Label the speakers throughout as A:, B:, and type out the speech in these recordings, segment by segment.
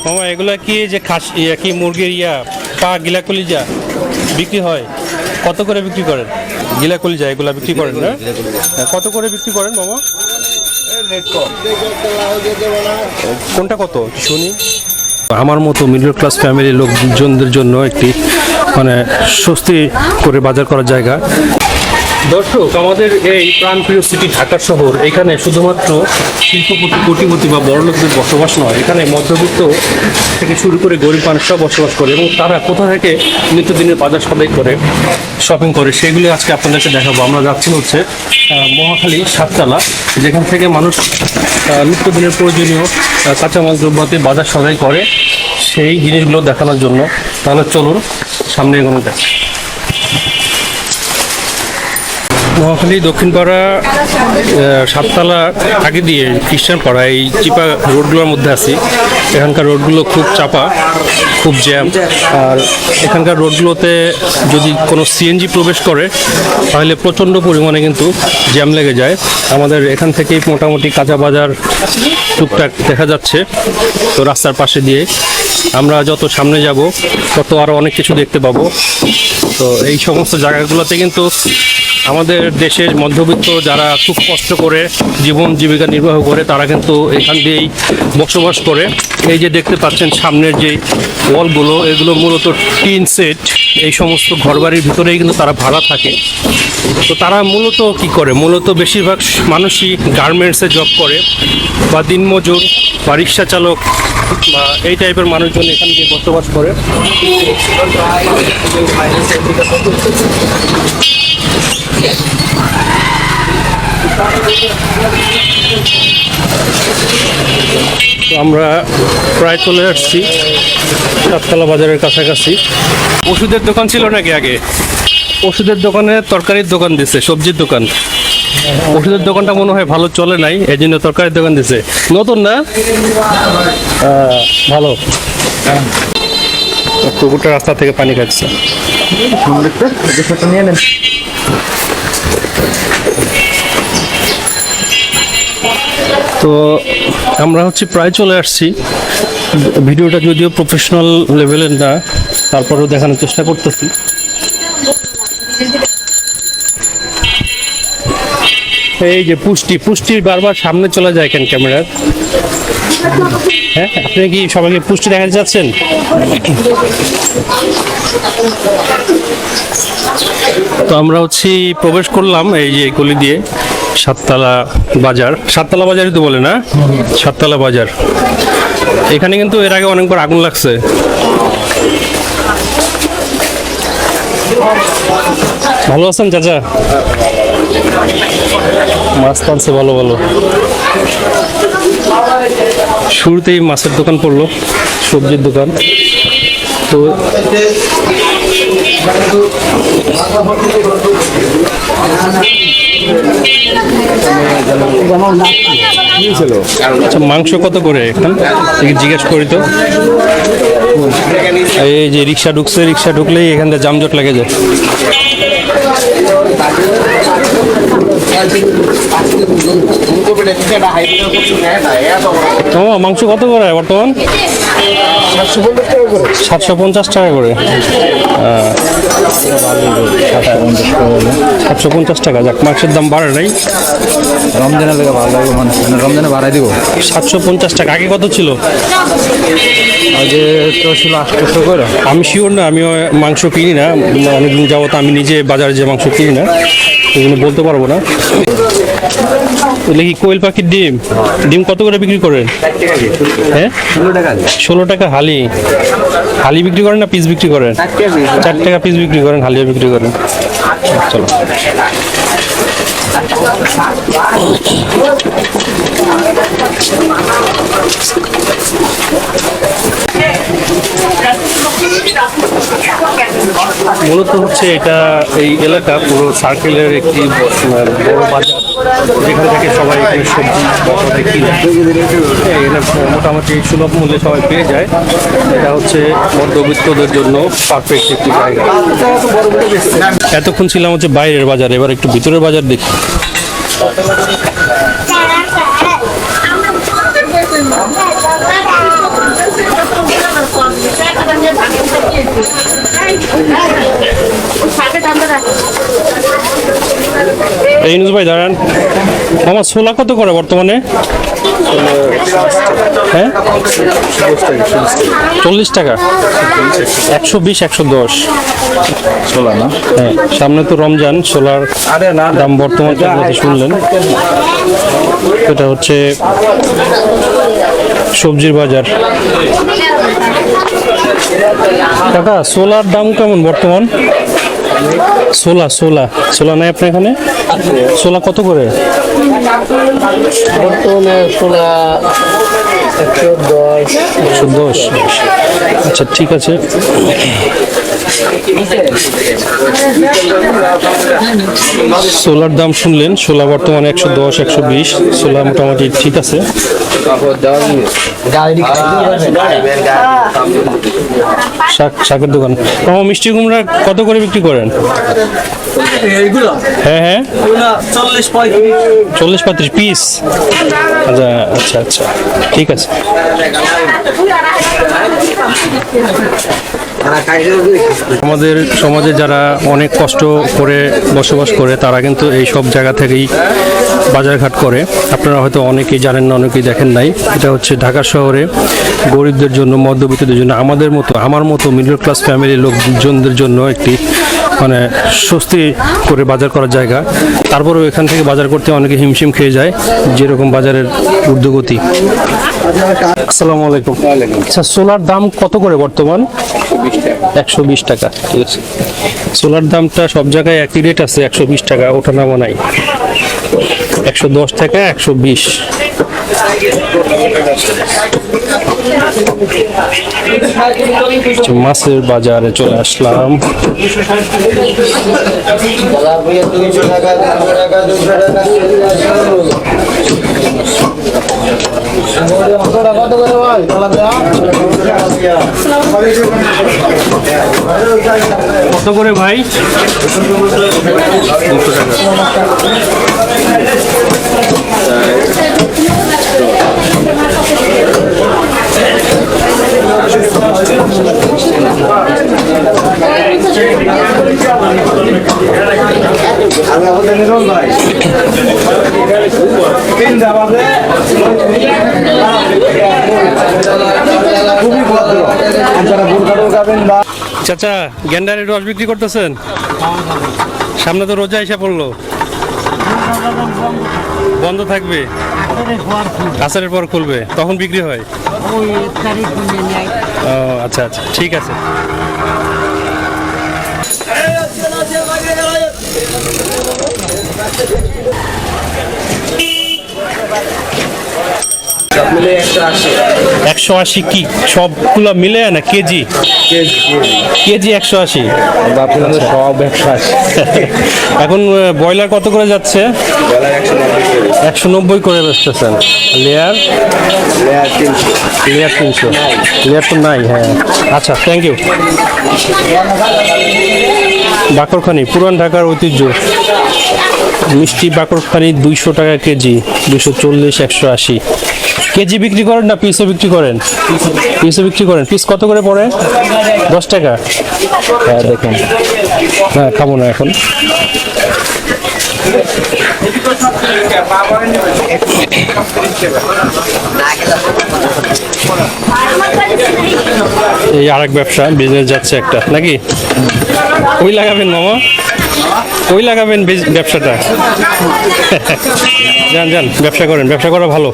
A: মামা এগুলা কি যে খাসি কি মুরগির পা গিলা কলিজা বিক্রি হয়? কত করে বিক্রি করেন গিলা কলিজা এগুলা বিক্রি করেন না? কত করে বিক্রি করেন মামা? কোনটা কত শুনি? আমার মতো মিডল ক্লাস ফ্যামিলির লোকজনদের জন্য একটি মানে স্বস্তি করে বাজার করার জায়গা। দর্শক, আমাদের এই প্রাণপ্রিয় সিটি ঢাকা শহর, এখানে শুধুমাত্র শিল্পপতি কোটিপতি বা বড় লোকদের বসবাস নয়, এখানে মধ্যবিত্ত থেকে শুরু করে গরিব মানুষরা বসবাস করে এবং তারা কোথা থেকে নিত্যদিনের বাজার সদাই করে শপিং করে সেগুলি আজকে আপনাদেরকে দেখাবো। আমরা যাচ্ছি হচ্ছে মহাখালী সাততলা, যেখান থেকে মানুষ নিত্যদিনের প্রয়োজনীয় কাঁচামাল দ্রব্যতে বাজার সদাই করে, সেই জিনিসগুলো দেখানোর জন্য। তাহলে চলুন সামনে এগোনো যাক। মহাখালী দক্ষিণপাড়া সাততলা আগে দিয়ে খ্রিস্টান পাড়া, এই চিপা রোডগুলোর মধ্যে আছি। এখানকার রোডগুলো খুব চাপা, খুব জ্যাম। আর এখানকার রোডগুলোতে যদি কোনো সিএনজি প্রবেশ করে তাহলে প্রচণ্ড পরিমাণে কিন্তু জ্যাম লেগে যায়। আমাদের এখান থেকেই মোটামুটি কাঁচা বাজার টুকটাক দেখা যাচ্ছে। তো রাস্তার পাশে দিয়ে আমরা যত সামনে যাব তত আরও অনেক কিছু দেখতে পাবো। তো এই সমস্ত জায়গাগুলোতে কিন্তু আমাদের দেশের মধ্যবিত্ত যারা খুব কষ্ট করে জীবন জীবিকা নির্বাহ করে তারা কিন্তু এখান দিয়েই বসবাস করে। এই যে দেখতে পাচ্ছেন সামনের যে ওয়ালগুলো, এগুলো মূলত টিন সেট। এই সমস্ত ঘরবাড়ির ভিতরেই কিন্তু তারা ভাড়া থাকে। তো তারা মূলত কি করে? মূলত বেশিরভাগ মানুষই গার্মেন্টসে জব করে বা দিনমজুর বা রিক্সা চালক বা এই টাইপের মানুষজন এখান দিয়ে বসবাস করে। তো আমরা প্রায় চলে আসছি সাততলা বাজারের কাছাকাছি। ওষুধের দোকান ছিল নাকি আগে? ওষুধের দোকানে তরকারির দোকান দিছে, সবজির দোকান। ওষুধের দোকানটা মনে হয় ভালো চলে নাই, এই জন্য তরকারির দোকান দিছে। নতুন না? ভালো। কুকুরটা রাস্তা থেকে পানি খাচ্ছে। তো আমরা হচ্ছে প্রায় চলে আসছি। ভিডিওটা যদিও প্রফেশনাল লেভেলের না, তারপরেও দেখানোর চেষ্টা করতেছি। এই যে পুষ্টি বারবার সামনে চলে যায় কেন ক্যামেরার? হ্যাঁ, আপনি কি সবাইকে পুষ্টি দেখাতে চাচ্ছেন? তো আমরা হচ্ছে প্রবেশ করলাম এই যে গলি দিয়ে সাততলা বাজার। সাততলা বাজারই তো বলে না? সাততলা বাজার। এখানে কিন্তু এর আগে অনেকবার আগুন লাগছে। ভালো আছেন চাচা? মাছ টানছে ভালো ভালো। শুরুতেই মাছের দোকান পড়লো, সবজির দোকান। তো আচ্ছা, মাংস কত করে এখন জিজ্ঞেস করি তো। এই যে রিক্সা ঢুকছে, রিক্সা ঢুকলেই এখান থেকে যানজট লেগে যায়। মাংস কত করে বর্তমান? 750 টাকা করে। 750 টাকা। যাক, মাংসের দাম বাড়ে নাই।
B: রমজানের লেগে ভালো লাগবে মানুষ, রমজানে বাড়াই দিব।
A: 750 টাকা। আগে কত ছিল?
B: আগে তো ছিল 800 করে।
A: আমি শিওর না, আমিও মাংস কিনি না অনেকদিন যাবত। আমি নিজে বাজারে যে মাংস কিনি না, এই জন্য বলতে পারবো না। কি কোয়েল পাখির ডিম? ডিম কত করে বিক্রি করেন? হ্যাঁ, 16 টাকা হালি। হালি বিক্রি করেন না পিস বিক্রি করেন? 4 টাকা পিস বিক্রি করেন, হালিয়া বিক্রি করেন। চলো। মূলত হচ্ছে এটা এই এলাকা পুরো সার্কেলের একটি বড় বাজার, যেখান থেকে সবাই এখানে সবজি কিনে মোটামুটি সুলভ মূল্যে সবাই পেয়ে যায়। এটা হচ্ছে মধ্যবিত্তদের জন্য পারফেক্ট একটি জায়গা। এতক্ষণ ছিলাম হচ্ছে বাইরের বাজার, এবার একটু ভিতরের বাজার দেখি। ইউনুস ভাই দাঁড়ান, আমার ছোলা কত করে বর্তমানে? হ্যাঁ 40 টাকা, 120, 110
B: ছোলা না?
A: হ্যাঁ, সামনে তো রমজান, ছোলার দাম বর্তমান কেমন শুনলেন। এটা হচ্ছে সবজির বাজার। কাকা ছোলার দাম কেমন বর্তমান? ছোলা ছোলা ছোলা নাই আপনার এখানে? ছোলা কত করে
B: বর্তমানে ছোলা 110।
A: 110? আচ্ছা ঠিক আছে। ছোলার দাম শুনলেন, ছোলা বর্তমানে 110, 120। ছোলা মোটামুটি ঠিক আছে। শাকের দোকান। আমার মিষ্টি কুমড়া কত করে বিক্রি করেন? হ্যাঁ হ্যাঁ 40-35 পিস। আচ্ছা আচ্ছা আচ্ছা ঠিক আছে। আমাদের সমাজে যারা অনেক কষ্ট করে বসবাস করে তারা কিন্তু এই সব জায়গা থেকেই বাজারঘাট করে। আপনারা হয়তো অনেকেই জানেন না, অনেকেই দেখেন নাই। এটা হচ্ছে ঢাকা শহরে গরিবদের জন্য, মধ্যবিত্তদের জন্য, আমাদের মতো, আমার মতো মিডল ক্লাস ফ্যামিলির লোকজনদের জন্য একটি মানে স্বস্তি করে বাজার করার জায়গা। তারপরেও এখান থেকে বাজার করতে অনেকে হিমশিম খেয়ে যায়, যেরকম বাজারের ঊর্ধ্বগতি। আসসালামু আলাইকুম। আচ্ছা সোলার দাম কত করে বর্তমান? 120 টাকা। ঠিক আছে, সোলার দামটা সব জায়গায় একই রেট আছে, 120 টাকা, ওঠা নামা নাই। 110 টাকা, 120। মাছের বাজারে চলে আসলাম। কত করে ভাই? 200 টাকা। চাচা গ্যান্ডারের রস বিক্রি করতেছেন? সামনে তো রোজা এসে পড়লো, বন্ধ থাকবে, আসারের পর খুলবে, তখন বিক্রি হয়। ও আচ্ছা আচ্ছা ঠিক আছে।
B: মিলে 180।
A: 180 কি সবগুলো মিলে না কেজি? কেজি 180।
B: সব 180।
A: এখন ব্রয়লার কত করে যাচ্ছে? 190 করে বেচতেছেন। লেয়ার? লেয়ার 300। লেয়ার তো নাই। হ্যাঁ আচ্ছা থ্যাংক ইউ। বাকরখানি পুরান ঢাকার ঐতিহ্য মিষ্টি বাকরখানি 200 টাকা কেজি, 240, 180 কেজি বিক্রি করেন না পিসও বিক্রি করেন? পিসও বিক্রি করেন। পিস কত করে পড়ে? 10 টাকা। হ্যাঁ দেখুন, হ্যাঁ খাবো না এখন। এই আরেক ব্যবসা, বিজনেস যাচ্ছে একটা নাকি? ওই লাগাবেন মামা, ওই লাগাবেন ব্যবসাটা। যান যান ব্যবসা করেন, ব্যবসা করা ভালো।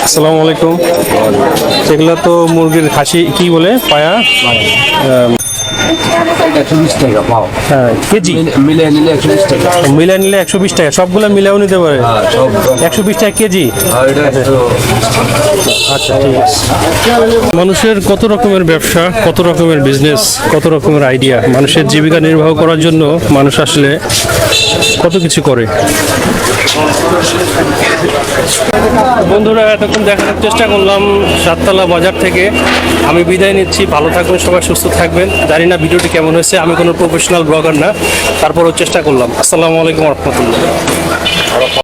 A: আসসালামু আলাইকুম। সেগুলো তো মুরগির খাসি কি বলে পায়া?
B: 120 টাকা পাও।
A: হ্যাঁ কেজি
B: মিলে নিলে 120 টাকা।
A: মিলে নিলে 120 টাকা, সবগুলো মিলেও নিতে পারে? 120 টাকা কেজি। আচ্ছা ঠিক আছে। মানুষের কত রকমের ব্যবসা, কত রকমের বিজনেস, কত রকমের আইডিয়া। মানুষের জীবিকা নির্বাহ করার জন্য মানুষ আসলে কত কিছু করে। বন্ধুরা এতক্ষণ দেখানোর চেষ্টা করলাম সাততলা বাজার থেকে। আমি বিদায় নিচ্ছি, ভালো থাকবেন সবাই, সুস্থ থাকবেন। জানি না ভিডিওটি কেমন হয়েছে, আমি কোনো প্রফেশনাল ব্লগার না, তারপরেও চেষ্টা করলাম। আসসালামু আলাইকুম রহমতুল্লাহ।